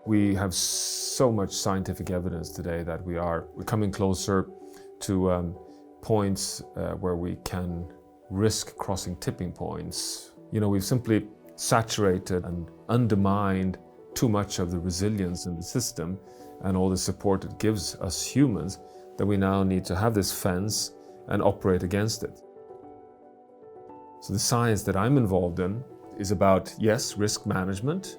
We have so much scientific evidence today that we're coming closer to points where we can risk crossing tipping points. We've simply saturated and undermined too much of the resilience in the system and all the support it gives us humans, that we now need to have this fence and operate against it. So the science that I'm involved in is about, yes, risk management,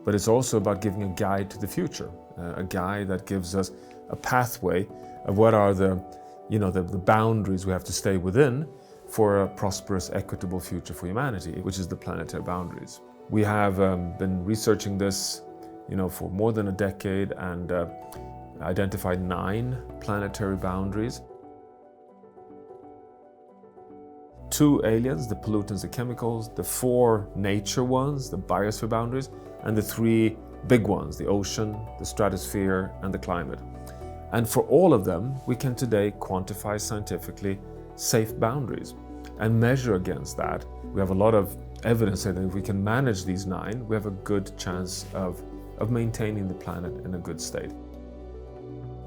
but it's also about giving a guide to the future, a guide that gives us a pathway of what are the boundaries we have to stay within for a prosperous, equitable future for humanity, which is the planetary boundaries. We have been researching this, for more than a decade and identified 9 planetary boundaries. 2 aliens, the pollutants, the chemicals, the 4 nature ones, the biosphere boundaries, and the 3 big ones, the ocean, the stratosphere, and the climate. And for all of them, we can today quantify scientifically safe boundaries and measure against that. We have a lot of evidence that if we can manage these 9, we have a good chance of maintaining the planet in a good state.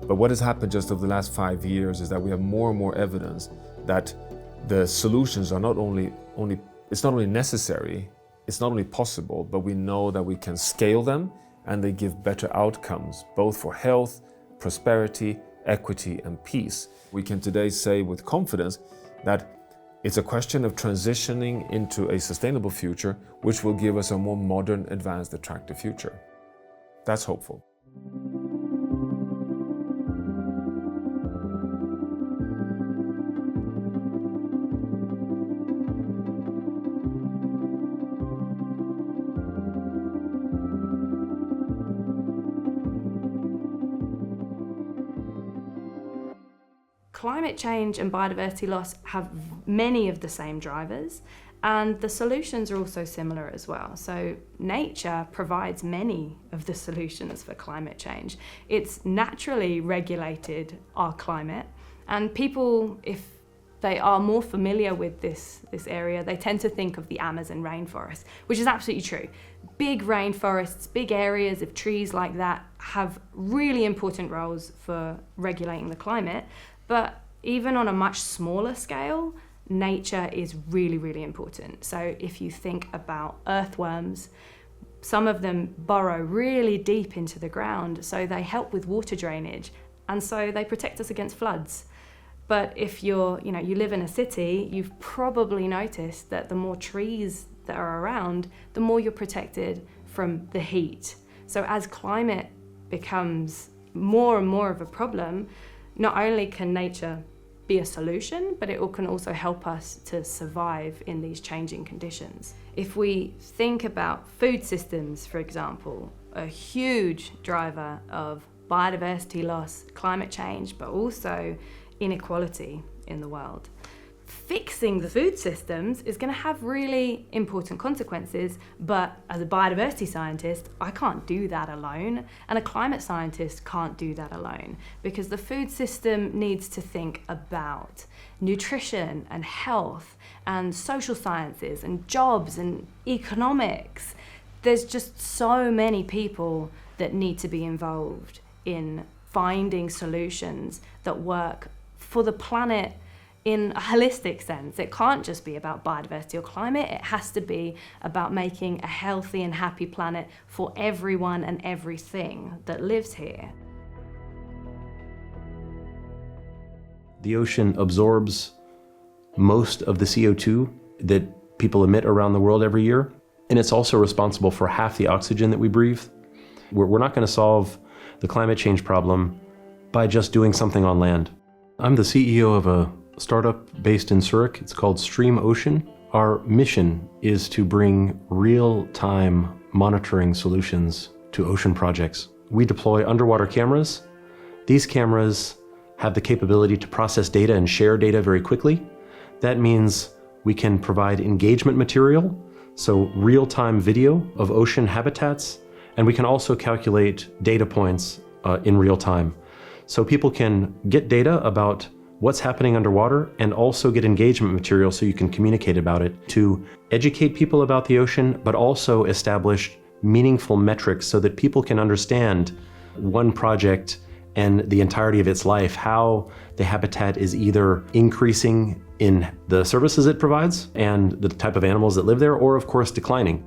But what has happened just over the last 5 years is that we have more and more evidence that the solutions are not only necessary, it's not only possible, but we know that we can scale them and they give better outcomes, both for health, prosperity, equity, and peace. We can today say with confidence that it's a question of transitioning into a sustainable future, which will give us a more modern, advanced, attractive future. That's hopeful. Climate change and biodiversity loss have many of the same drivers, and the solutions are also similar as well. So nature provides many of the solutions for climate change. It's naturally regulated our climate, and people, if they are more familiar with this area, they tend to think of the Amazon rainforest, which is absolutely true. Big rainforests, big areas of trees like that have really important roles for regulating the climate. But even on a much smaller scale, nature is really, really important. So if you think about earthworms, some of them burrow really deep into the ground, so they help with water drainage, and so they protect us against floods. But if you live in a city, you've probably noticed that the more trees that are around, the more you're protected from the heat. So as climate becomes more and more of a problem, not only can nature be a solution, but it can also help us to survive in these changing conditions. If we think about food systems, for example, a huge driver of biodiversity loss, climate change, but also inequality in the world. Fixing the food systems is going to have really important consequences, but as a biodiversity scientist, I can't do that alone, and a climate scientist can't do that alone, because the food system needs to think about nutrition and health and social sciences and jobs and economics. There's just so many people that need to be involved in finding solutions that work for the planet in a holistic sense. It can't just be about biodiversity or climate, it has to be about making a healthy and happy planet for everyone and everything that lives here. The ocean absorbs most of the CO2 that people emit around the world every year, and it's also responsible for half the oxygen that we breathe. We're not going to solve the climate change problem by just doing something on land. I'm the CEO of a startup based in Zurich. It's called Stream Ocean. Our mission is to bring real-time monitoring solutions to ocean projects. We deploy underwater cameras. These cameras have the capability to process data and share data very quickly. That means we can provide engagement material, so real-time video of ocean habitats, and we can also calculate data points in real time. So people can get data about what's happening underwater and also get engagement material so you can communicate about it to educate people about the ocean, but also establish meaningful metrics so that people can understand one project and the entirety of its life, how the habitat is either increasing in the services it provides and the type of animals that live there, or of course declining.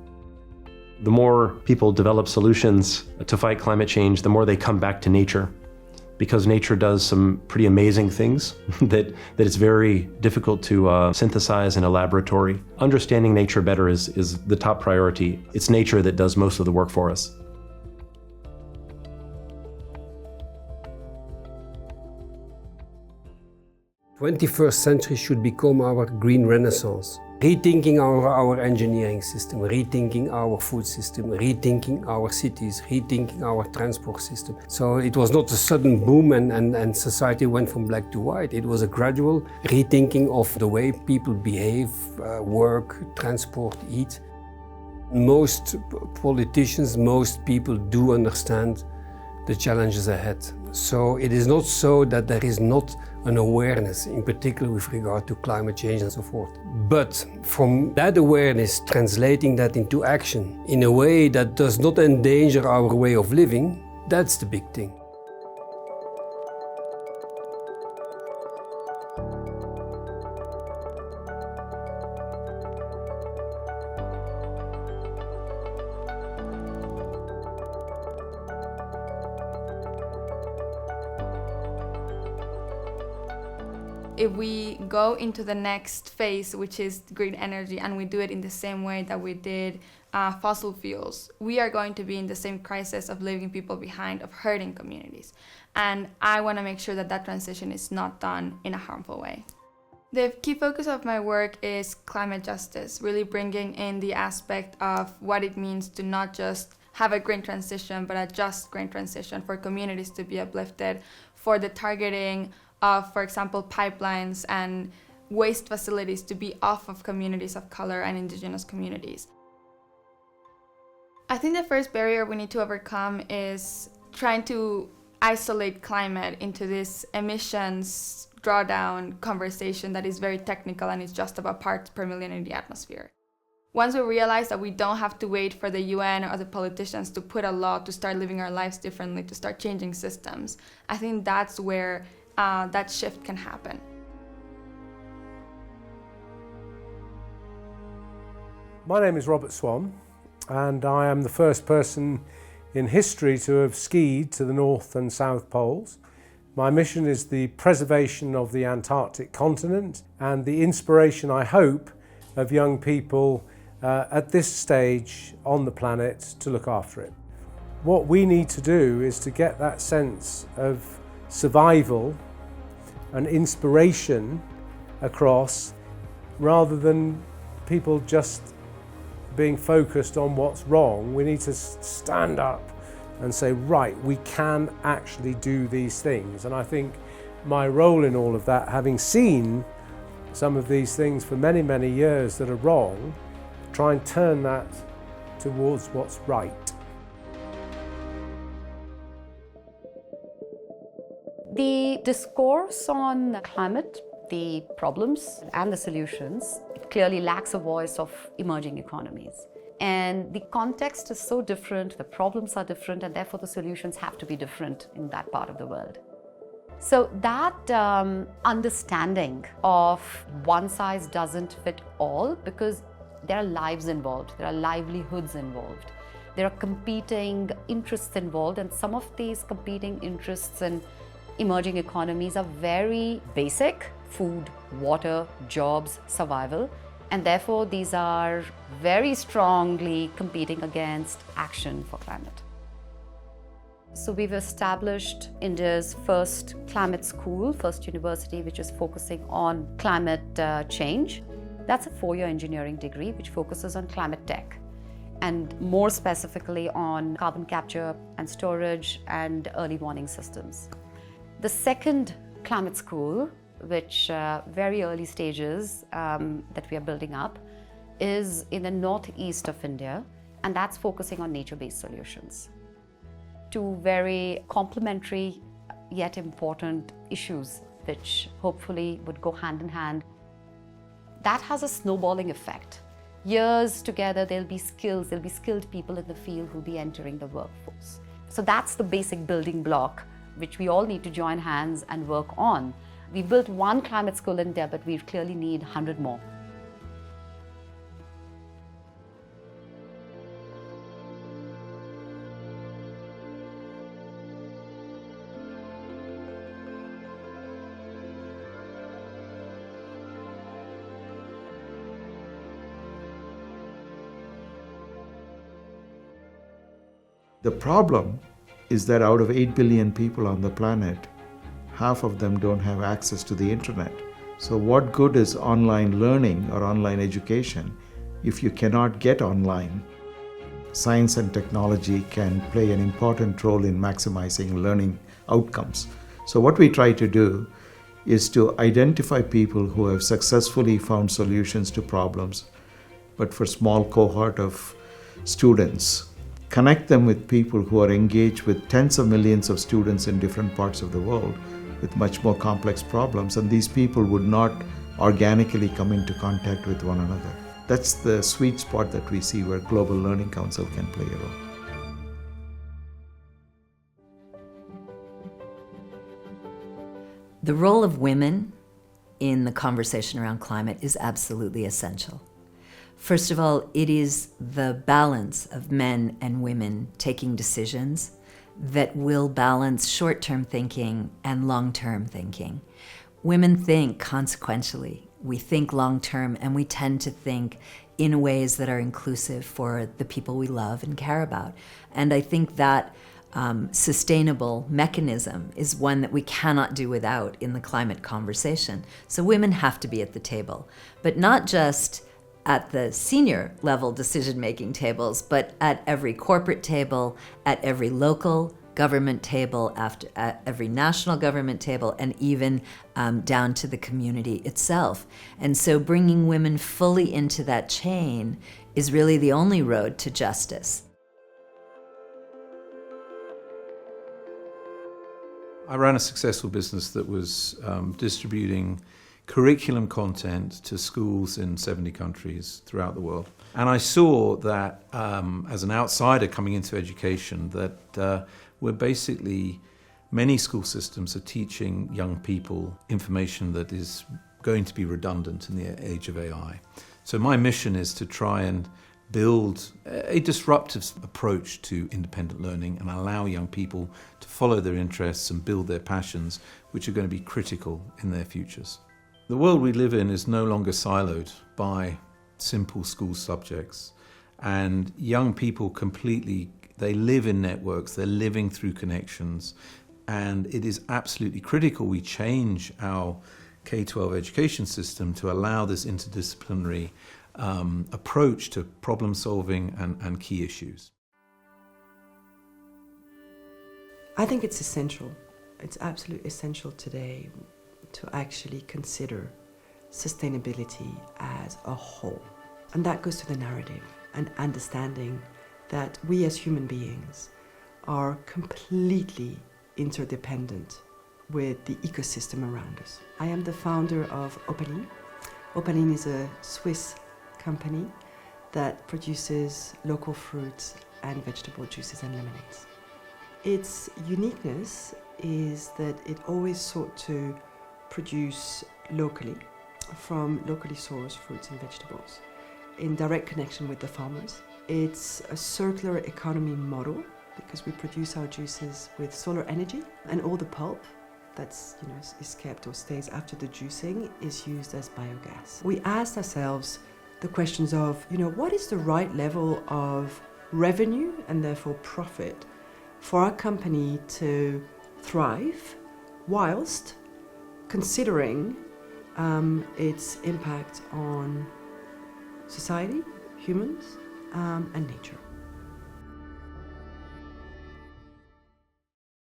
The more people develop solutions to fight climate change, the more they come back to nature, because nature does some pretty amazing things that it's very difficult to synthesize in a laboratory. Understanding nature better is the top priority. It's nature that does most of the work for us. The 21st century should become our green renaissance. Rethinking our engineering system, rethinking our food system, rethinking our cities, rethinking our transport system. So it was not a sudden boom and society went from black to white. It was a gradual rethinking of the way people behave, work, transport, eat. Most politicians, most people do understand the challenges ahead. So it is not so that there is not an awareness, in particular with regard to climate change and so forth. But from that awareness, translating that into action in a way that does not endanger our way of living, that's the big thing. If we go into the next phase, which is green energy, and we do it in the same way that we did fossil fuels, we are going to be in the same crisis of leaving people behind, of hurting communities. And I want to make sure that that transition is not done in a harmful way. The key focus of my work is climate justice, really bringing in the aspect of what it means to not just have a green transition, but a just green transition for communities to be uplifted, for the targeting of, for example, pipelines and waste facilities to be off of communities of color and indigenous communities. I think the first barrier we need to overcome is trying to isolate climate into this emissions drawdown conversation that is very technical and is just about parts per million in the atmosphere. Once we realize that we don't have to wait for the UN or the politicians to put a law to start living our lives differently, to start changing systems, I think that's where that shift can happen. My name is Robert Swan, and I am the first person in history to have skied to the North and South Poles. My mission is the preservation of the Antarctic continent and the inspiration, I hope, of young people at this stage on the planet to look after it. What we need to do is to get that sense of survival and inspiration across, rather than people just being focused on what's wrong. We need to stand up and say, right, we can actually do these things. And I think my role in all of that, having seen some of these things for many, many years that are wrong, try and turn that towards what's right. The discourse on climate, the problems and the solutions, it clearly lacks a voice of emerging economies. And the context is so different, the problems are different, and therefore the solutions have to be different in that part of the world. So that understanding of one size doesn't fit all, because there are lives involved, there are livelihoods involved, there are competing interests involved, and some of these competing interests in emerging economies are very basic: food, water, jobs, survival, and therefore these are very strongly competing against action for climate. So we've established India's first climate school, first university, which is focusing on climate change. That's a 4-year engineering degree which focuses on climate tech, and more specifically on carbon capture and storage and early warning systems. The second climate school, which very early stages that we are building up, is in the northeast of India, and that's focusing on nature-based solutions. Two very complementary yet important issues which hopefully would go hand in hand. That has a snowballing effect, years together, there'll be skilled people in the field who'll be entering the workforce. So that's the basic building block which we all need to join hands and work on. We built one climate school in India, but we clearly need 100 more. The problem is that out of 8 billion people on the planet, half of them don't have access to the internet. So what good is online learning or online education if you cannot get online? Science and technology can play an important role in maximizing learning outcomes. So what we try to do is to identify people who have successfully found solutions to problems, but for small cohort of students, connect them with people who are engaged with tens of millions of students in different parts of the world with much more complex problems, and these people would not organically come into contact with one another. That's the sweet spot that we see where Global Learning Council can play a role. The role of women in the conversation around climate is absolutely essential. First of all, it is the balance of men and women taking decisions that will balance short-term thinking and long-term thinking. Women think consequentially. We think long-term, and we tend to think in ways that are inclusive for the people we love and care about. And I think that sustainable mechanism is one that we cannot do without in the climate conversation. So women have to be at the table, but not just at the senior level decision-making tables, but at every corporate table, at every local government table, at every national government table, and even down to the community itself. And so bringing women fully into that chain is really the only road to justice. I ran a successful business that was distributing curriculum content to schools in 70 countries throughout the world. And I saw that as an outsider coming into education that we're basically, many school systems are teaching young people information that is going to be redundant in the age of AI. So my mission is to try and build a disruptive approach to independent learning and allow young people to follow their interests and build their passions, which are going to be critical in their futures. The world we live in is no longer siloed by simple school subjects, and young people they live in networks, they're living through connections, and it is absolutely critical we change our K-12 education system to allow this interdisciplinary approach to problem solving and key issues. I think it's essential. It's absolutely essential today to actually consider sustainability as a whole. And that goes to the narrative and understanding that we as human beings are completely interdependent with the ecosystem around us. I am the founder of Opaline. Opaline is a Swiss company that produces local fruits and vegetable juices and lemonades. Its uniqueness is that it always sought to produce locally, from locally sourced fruits and vegetables, in direct connection with the farmers. It's a circular economy model because we produce our juices with solar energy, and all the pulp that's is kept or stays after the juicing is used as biogas. We asked ourselves the questions of, what is the right level of revenue and therefore profit for our company to thrive whilst considering its impact on society, humans, and nature.